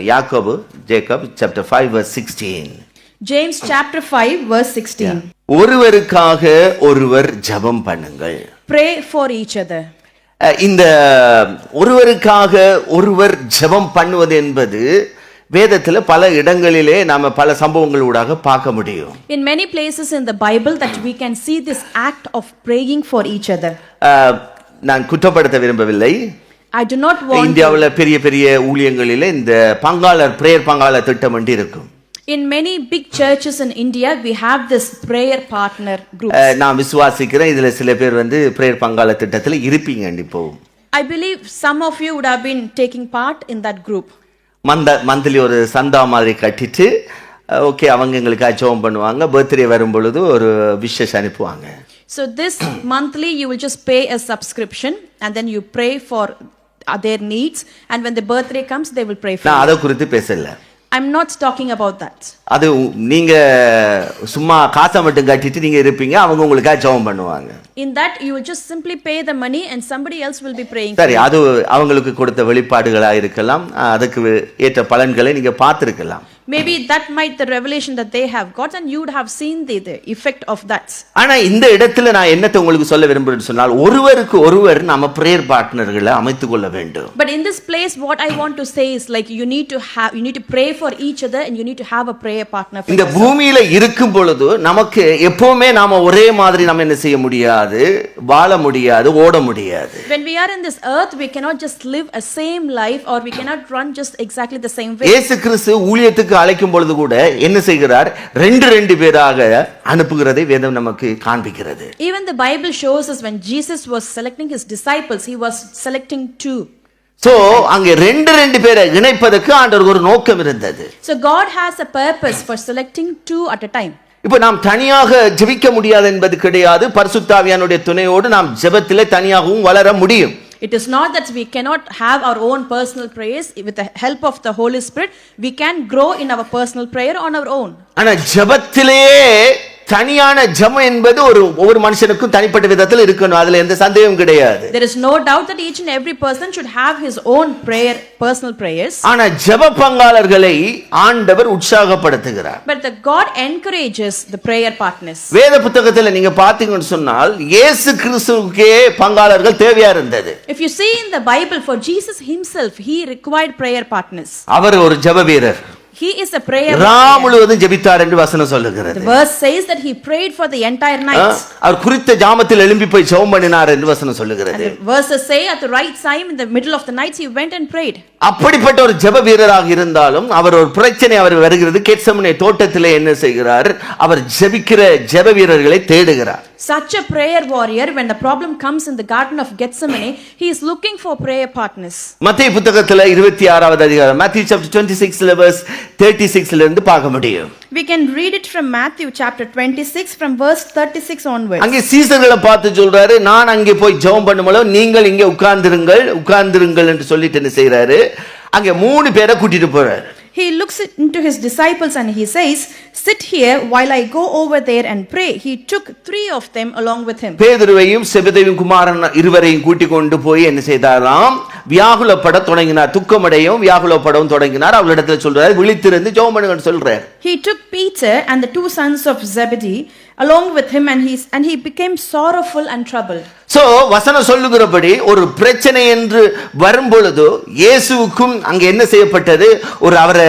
யாக்கோபு Jacob chapter 5 verse 16. James chapter 5 verse 16. ஒருவருக்காக ஒருவர் ஜெபம் பண்ணுங்கள். Pray for each other. இந்த ஒருவருக்காக ஒருவர் ஜெபம் பண்ணுவது என்பது வேதத்தில் பல இடங்களிலே நாம பல சம்பவங்களூடாக பார்க்க முடியும். In many places in the Bible that we can see this act of praying for each other. நான் குற்றப்படுத்த விரும்பவில்லை. I do not want இந்தியாவுல பெரிய பெரிய ஊழியங்களிலே இந்த பங்காளர் பிரேயர் பங்காளர் திட்டம் என்று இருக்கும். In many big churches in India we have this prayer partner group. நான் விசுவாசிக்கிறேன் இதுல சில பேர் வந்து பிரேயர் பங்காளர் திட்டத்தில் இருப்பீங்க இப்போ. I believe some of you would have been taking part in that group. Monthly ஒரு சந்தா மாதிரி கட்டிட்டு ஓகே அவங்க எங்களுக்கு ஜெபம் பண்ணுவாங்க, பர்த்டே வரும் பொழுது ஒரு விஷஸ் அனுப்புவாங்க. So this monthly you will just pay a subscription and then you pray for their needs, and when the birthday comes they will pray for you. நான் அத குறித்து பேசல. I'm not talking about that. அது நீங்க சும்மா காசை மட்டும் கட்டிட்டு நீங்க இருப்பீங்க, அவங்க உங்களுக்காக ஜெபம் பண்ணுவாங்க. In that you will just simply pay the money and somebody else will be praying. சரி, அது அவங்களுக்கு கொடுத்த வெளிப்பாடுகளா இருக்கலாம், அதுக்கு ஏற்ற பலன்களை நீங்க பார்த்திருக்கலாம். Maybe that might the revelation that they have got and you would have seen the effect of that. ஆனா இந்த இடத்துல நான் என்னத்தை உங்களுக்கு சொல்ல விரும்புறேன்னு சொன்னால், ஒருவருக்கு ஒருவர் நாம பிரேயர் பார்ட்னர்களை அமைத்துக் கொள்ள வேண்டும். But in this place what I want to say is like you need to pray for each other and you need to have a prayer partner. இந்த பூமியில இருக்கும் பொழுது நமக்கு எப்பவுமே நாம ஒரே மாதிரி நாம என்ன செய்ய முடியாது, வாழ முடியாது, ஓட முடியாது. When we are in this earth we cannot just live a same life or we cannot run just exactly the same way. இயேசு கிறிஸ்து ஊழியத்துக்கு அழைக்கும் பொழுது கூட என்ன செய்கிறார், ரெண்டு பேராக அனுப்புகிறதை வேதம் நமக்கு காண்பிக்கிறது. Even the Bible shows us when Jesus was selecting his disciples he was selecting two. So அங்கே ரெண்டு பேரை இணைப்பதற்கு ஆண்டவருக்கு ஒரு நோக்கம் இருந்தது. So God has a purpose for selecting two at a time. இப்போ நாம் தனியாக ஜெபிக்க முடியாது என்பது கிடையாது. பரிசுத்த ஆவியானுடைய துணையோடு நாம் ஜெபத்திலே தனியாகவும் வளர முடியும். It is not that we cannot have our own personal prayers. With the help of the Holy Spirit we can grow in our personal prayer on our own. ஆனா ஜெபத்திலே தனியான ஜெபம் என்பது ஒவ்வொரு மனுஷனுக்கும் தனிப்பட்ட விதத்தில் இருக்கணும், அதுல எந்த சந்தேகமும் கிடையாது. There is no doubt that each and every person should have his own personal prayers. ஆனா ஜெப பங்காளர்களை ஆண்டவர் உற்சாகப்படுத்துகிறார். But the God encourages the prayer partners. வேத புத்தகத்துல நீங்க பாத்தீங்கன்னு சொன்னால் இயேசு கிறிஸ்துவுக்கே பங்காளர்கள் தேவையா இருந்தது. If you see in the Bible for Jesus himself he required prayer partners. அவர் ஒரு ஜெப வீரர். He is a prayer Ram முழுவதும் ஜெபித்தார் என்று வசனம் சொல்லுகிறது. The verse says that he prayed for the entire night. அவர் குறித்த ஜாமத்தில் எழும்பி போய் ஜெபம் பண்ணினார் என்று வசனம் சொல்லுகிறது. And the verses say at the right time in the middle of the night he went and prayed. அப்படிப்பட்ட ஒரு ஜெப வீரராக இருந்தாலும் அவர் ஒரு பிரச்சனை அவர் வருகிறது, கெத்செமனே தோட்டத்திலே என்ன செய்கிறார், அவர் ஜெபிக்கிற ஜெப வீரர்களை தேடுகிறார். Such a prayer warrior when the problem comes in the garden of Gethsemane he is looking for prayer partners. மத்தேயு புத்தகத்துல 26வது அதிகாரம் Matthew chapter 26 verse 36 ல இருந்து பார்க்க முடியும். We can read it from Matthew chapter 26 from verse 36 onwards. அங்கே சீசர்களை பார்த்து சொல்றாரு, நான் அங்கே போய் ஜெபம் பண்ணும்போது நீங்கள் இங்கே உட்கார்ந்திருங்கள் என்று சொல்லிட்டு என்ன செய்யறாரு, அங்கே 3 பேரை கூட்டிட்டு போறாரு. He looks into his disciples and he says, sit here while I go over there and pray. He took 3 of them along with him. பேதுருவையும் செபதேயும் குமாரன் இருவரையும் கூட்டிக் கொண்டு போய் என்ன செய்தாராம், வியாகுலப்பட தொடங்கினார். துக்கமடையும் வியாகுலப்படவும் தொடங்கினார். அவளிடத்தில் சொல்றார், விழித்திருந்து ஜெபம் பண்ணுங்கன்னு சொல்றார். He took Peter and the 2 sons of Zebedee along with him and he became sorrowful and troubled. So வசனம் சொல்லுகிறபடி ஒரு பிரச்சனை என்று வரும் பொழுது இயேசுவுக்கும் அங்க என்ன செய்யப்பட்டது, அவரை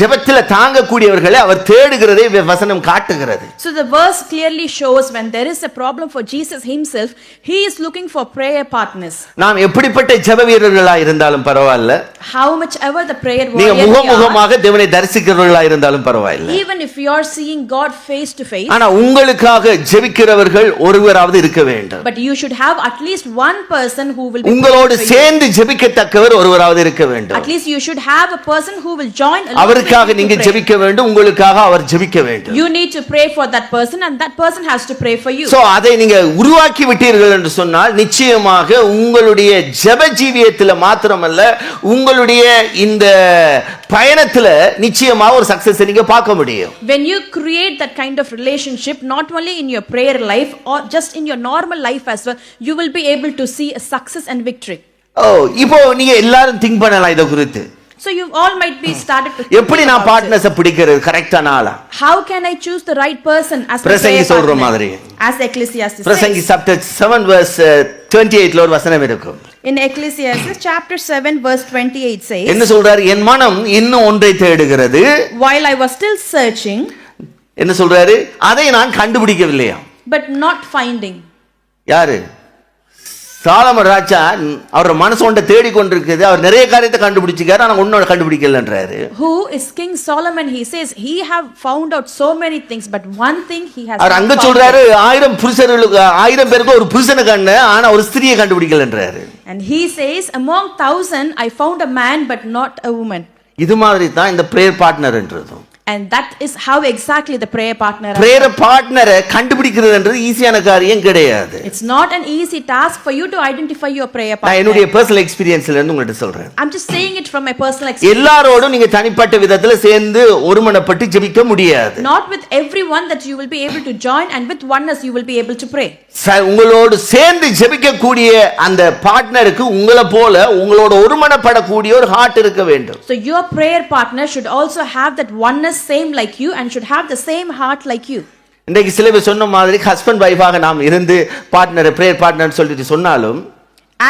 ஜெபத்தில தாங்கக்கூடியவர்களை அவர் தேடுகிறதை வசனம் காட்டுகிறது. So the verse clearly shows when there is a problem for Jesus himself he is looking for prayer partners. நாம் எப்படிப்பட்ட ஜெப வீரர்களா இருந்தாலும் பரவாயில்லை, how much ever the prayer warrior நீங்க முகமுகமாக தேவனை தரிசிக்கிறவர்களா இருந்தாலும் பரவாயில்லை, even if you are seeing God face to face, ஆனா உங்களுக்காக ஜெபிக்கிறவர்கள் ஒருவராவது இருக்க வேண்டும். but you should have at least one person who will be உங்களோடு சேர்ந்து ஜெபிக்கத்தக்கவர் ஒருவராவது இருக்க வேண்டும். At least you should have a person who will join along. அவருக்காக நீங்க ஜெபிக்க வேண்டும், உங்களுக்காக அவர் ஜெபிக்க வேண்டும். You need to pray for that person and that person has to pray for you. So அதை நீங்க உருவாக்கி விட்டீர்கள் என்று சொன்னால் நிச்சயமாக உங்களுடைய ஜெப ஜீவியத்திலே மாத்திரமல்ல உங்களுடைய இந்த பயணத்திலே நிச்சயமாக ஒரு சக்சஸ் நீங்க பார்க்க முடியும். When you create that kind of relationship not only in your prayer life or just in your normal life as well, you will be able to see a success and victory. இப்போ நீங்க எல்லாரும் think பண்ணலாம் இத குறித்து. So you all might be started to எப்படி நான் partners பிடிக்கிறது கரெக்டான ஆளா? How can I choose the right person as my பிரசங்கி prayer சொல்ற partner? மாதிரி. As Ecclesiastes பிரசங்கி says. chapter 7 verse 28 ல ஒரு வசனம் இருக்கும். In Ecclesiastes chapter 7 verse 28 says, என்ன சொல்றாரு? என் மனம் இன்னும் ஒன்றை தேடுகிறது. while I was still searching, என்ன சொல்றாரு? அதை நான் கண்டுபிடிக்கவில்லையா? but not finding. யாரு? சாலமன் ராஜா அவரோட மனசு ஒன்றை தேடி கொண்டிருக்குது. அவர் நிறைய காரியத்தை கண்டுபிடிச்சிருக்காரு, ஆனா ஒன்னோட கண்டுபிடிக்கலன்றாரு. Who is King Solomon? He says he have found out so many things, but one thing he has our not அங்க found சொல்றாரு, out. 1000 புருஷர்களுக்கு 1000 பேருக்கு ஒரு புருஷனை கண்டு, ஆனா ஒரு ஸ்திரியை கண்டுபிடிக்கலன்றாரு. And he says, among 1000 I found a man but not a woman. இது மாதிரி தான் இந்த பிரேயர் பார்ட்னர்ன்றதும். And that is how exactly the prayer partner. Prayer பார்ட்னரை கண்டுபிடிக்கிறதுன்றது ஈஸியான காரியம் கிடையாது. It's not an easy task for you to identify your prayer நான் partner. என்னுடைய பர்சனல் எக்ஸ்பீரியன்ஸ்ல இருந்து உங்களுக்கு சொல்றேன். I'm just saying it from my personal experience. எல்லாரோடும் நீங்க தனிப்பட்ட விதத்துல சேர்ந்து ஒருமனப்பட்டு ஜெபிக்க முடியாது. Not with everyone that you will be able to join, and with oneness you will be able to pray. உங்களோடு சேர்ந்து ஜெபிக்க கூடிய அந்த பார்ட்னருக்கு உங்களை போல உங்களோட ஒருமனப்படக்கூடிய ஒரு ஹார்ட் இருக்க வேண்டும். So your prayer partner should also have that oneness same like you and should have the same heart like you. இன்றைக்கு சில பேர் சொன்ன மாதிரி ஹஸ்பண்ட் வைஃபாக நாம் இருந்து பார்ட்னர் பிரேயர் பார்ட்னர்னு சொல்லிட்டு சொன்னாலும்,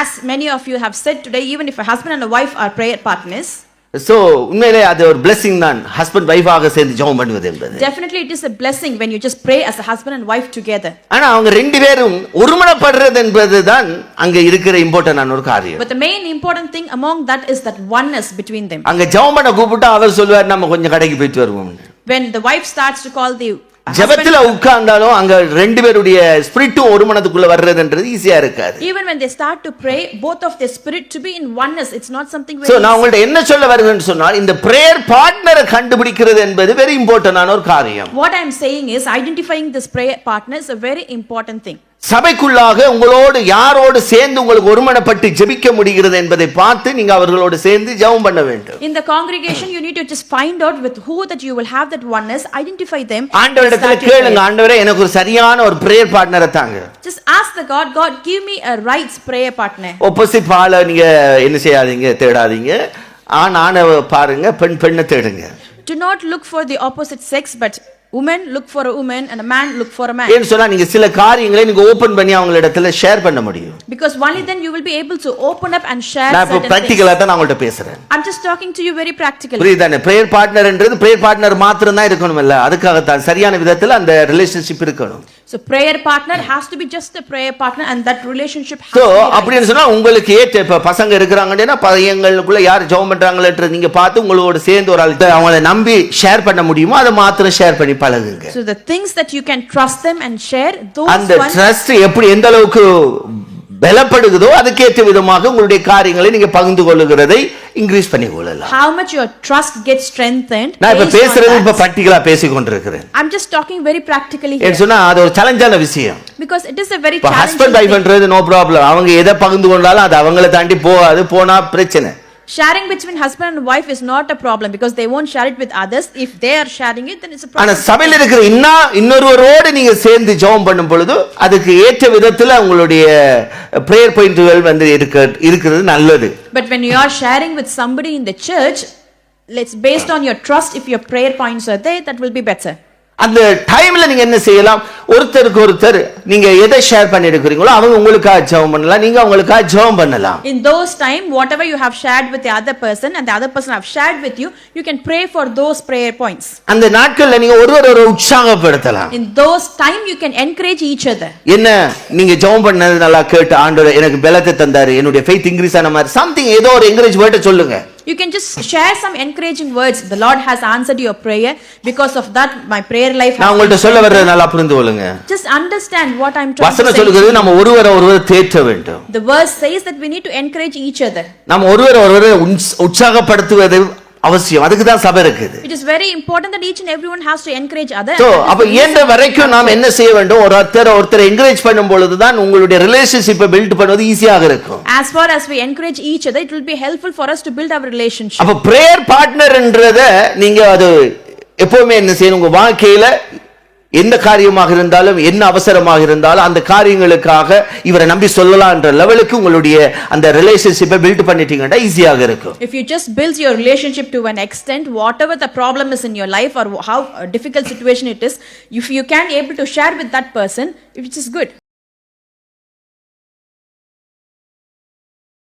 As many of you have said today, even if a husband and a wife are prayer partners, so உண்மையிலே அது ஒரு blessing தான் ஹஸ்பண்ட் வைஃபாக சேர்ந்து ஜெபம் பண்ணுவது என்பது. definitely it is a blessing when you just pray as a husband and wife together. ஆனா அவங்க ரெண்டு பேரும் ஒருமனப்படுறது என்பதுதான் அங்க இருக்கிற இம்பார்ட்டன்டான ஒரு காரியம். But the main important thing among that is that oneness between them. அங்க ஜெபம் பண்ண கூப்பிட்டா அவர் சொல்வார், நம்ம கொஞ்சம் கடைக்கு போயிட்டு வருவோம். When the wife starts to call the ஜெபத்துல உட்கார்ந்தாலும் அங்க ரெண்டு பேருடைய ஸ்பிரிட்டும் ஒரு மனதுக்குள்ள வர்றதுன்றது ஈஸியா இருக்காது. even when they start to pray, both of their spirit to be in oneness, it's not something very so நான் easy. உங்கள்ட்ட என்ன சொல்ல வருகிறேன்னு சொன்னால், இந்த பிரேயர் பார்ட்னரை கண்டுபிடிக்கிறது என்பது வெரி இம்பார்ட்டன்டான ஒரு காரியம். What I am saying is identifying this prayer partner is a very important thing. சபைக்குள்ளாக உங்களோடு யாரோடு சேர்ந்து உங்களுக்கு ஒருமனப்பட்டு ஜெபிக்க முடிகிறது என்பதை பார்த்து நீங்க அவர்களோடு சேர்ந்து ஜெபம் பண்ண வேண்டும். In the congregation you need to just find out with who that you will have that oneness, identify them. ஆண்டவரிடத்துல கேளுங்க, ஆண்டவரே எனக்கு ஒரு சரியான ஒரு பிரேயர் பார்ட்னரை தாங்க. Just ask the God, God give me a right prayer partner. Opposite ஆளை நீங்க என்ன செய்யாதீங்க, தேடாதீங்க. ஆணை பாருங்க, பெண்ணை தேடுங்க. Do not look for the opposite sex, but woman look for a woman and a man look for a man. ஏன்னு சொன்னா நீங்க சில காரியங்களை நீங்க ஓபன் பண்ணி அவங்க இடத்துல ஷேர் பண்ண முடியும். Because only then you will be able to open up and share நான் இப்ப certain பிராக்டிகலா things. தான் நான் உங்கள்ட்ட பேசுறேன். I'm just talking to you very practically. புரியுதானே? பிரேயர் பார்ட்னர்ன்றது பிரேயர் பார்ட்னர் மாத்திரம் தான் இருக்கணும் இல்ல, அதுக்காக தான் சரியான விதத்துல அந்த ரிலேஷன்ஷிப் இருக்கணும். So prayer partner has to be just a prayer partner, and that relationship has so to be right. அப்படின்னு சொன்னா உங்களுக்கு ஏற்ற இப்ப பசங்க இருக்கிறாங்கன்னா பையங்களுக்குள்ள யார் ஜெபம் பண்றாங்கன்றது நீங்க பார்த்து உங்களோட சேர்ந்து ஒரு ஆள் அவங்களை நம்பி ஷேர் பண்ண முடியுமோ அதை மாத்திரம் ஷேர் பண்ணி பழகுங்க. So the things that you can trust them and share, those அந்த ones ட்ரஸ்ட் எப்படி எந்த அளவுக்கு பலப்படுகிறதோ அதுக்கேற்ற விதமாக உங்களுடைய காரியங்களை நீங்க பகிர்ந்து கொள்ளுகிறதை இன்க்ரீஸ் பண்ணி கொள்ளலாம். how much your trust gets strengthened. நான் இப்ப based on பேசுறது that. இப்ப பிராக்டிகலா பேசிக் கொண்டிருக்கிறேன். I'm just talking very practically here. ஏன்னு சொன்னா அது ஒரு சேலஞ்சான விஷயம். Because it is a very இப்ப challenging ஹஸ்பண்ட் thing. வைஃப்ன்றது நோ ப்ராப்ளம், அவங்க எதை பகிர்ந்து கொண்டாலும் அது அவங்கள தாண்டி போகாது, போனா பிரச்சனை. Sharing between husband and wife is not a problem, because they won't share it with others. If they are sharing it, then it's a ஆனா problem. சபையில இருக்கிற இன்னொருவரோடு நீங்க சேர்ந்து ஜெபம் பண்ணும் பொழுது அதுக்கு ஏற்ற விதத்துல உங்களுடைய பிரேயர் பாயிண்ட்கள் வந்து இருக்கிறது நல்லது. But when you are sharing with somebody in the church, let's based on your trust, if your prayer points are there, that will be better. அந்த டைம்ல நீங்க என்ன செய்யலாம், ஒருத்தருக்கு ஒருத்தர் நீங்க எதை ஷேர் பண்ணி இருக்கிறீங்களோ அவங்க உங்களுக்காக ஜெபம் பண்ணலாம், நீங்க அவங்களுக்காக ஜெபம் பண்ணலாம். In those time, whatever you have shared with the other person and the other person have shared with you, you can pray for those prayer points. அந்த நாட்கள்ல நீங்க ஒருவரை உற்சாகப்படுத்தலாம். In those time you can encourage each other. என்ன நீங்க ஜெபம் பண்ணது நல்லா கேட்டு ஆண்டவர் எனக்கு பலத்தை தந்தாரு, என்னுடைய ஃபெய்த் இன்கிரீஸ் ஆன மாதிரி சம்திங் ஏதோ ஒரு என்கரேஜ் வேர்ட் சொல்லுங்க. You can just share some encouraging words. The Lord has answered your prayer. Because of that, my prayer life has நான் உங்கள்ட்ட been சொல்ல வர்றது strengthened. நல்லா புரிந்து கொள்ளுங்க. Just understand what I'm trying to வசனம் say. சொல்லுகிறது நம்ம ஒருவரை தேற்ற வேண்டும். The verse says that we need to encourage each other. நம்ம ஒருவரை உற்சாகப்படுத்துவது அவசியம், அதுக்கு தான் சபை இருக்குது. It is very important that each and everyone has to encourage other. So அப்ப இயன்ற வரைக்கும் நாம் என்ன செய்ய வேண்டும், ஒருத்தரை என்கரேஜ் பண்ணும் பொழுது தான் உங்களுடைய ரிலேஷன்ஷிப்பை பில்ட் பண்ணுவது ஈஸியாக இருக்கும். As far as we encourage each other, it will be helpful for us to build our relationship. அப்ப பிரேயர் பார்ட்னர்ன்றத நீங்க அது எப்பவுமே என்ன செய்யணும், உங்க வாழ்க்கையில எந்த காரியமாக இருந்தாலும் என்ன அவசரமாக இருந்தாலும் அந்த காரியங்களுக்காக இவரை நம்பி சொல்லலாம்ன்ற லெவலுக்கு உங்களுடைய அந்த ரிலேஷன்ஷிப்பை பில்ட் பண்ணிட்டீங்கன்னா ஈஸியாக இருக்கும். If you just build your relationship to an extent, whatever the problem is in your life or how difficult situation it is, if you can able to share with that person, which is good.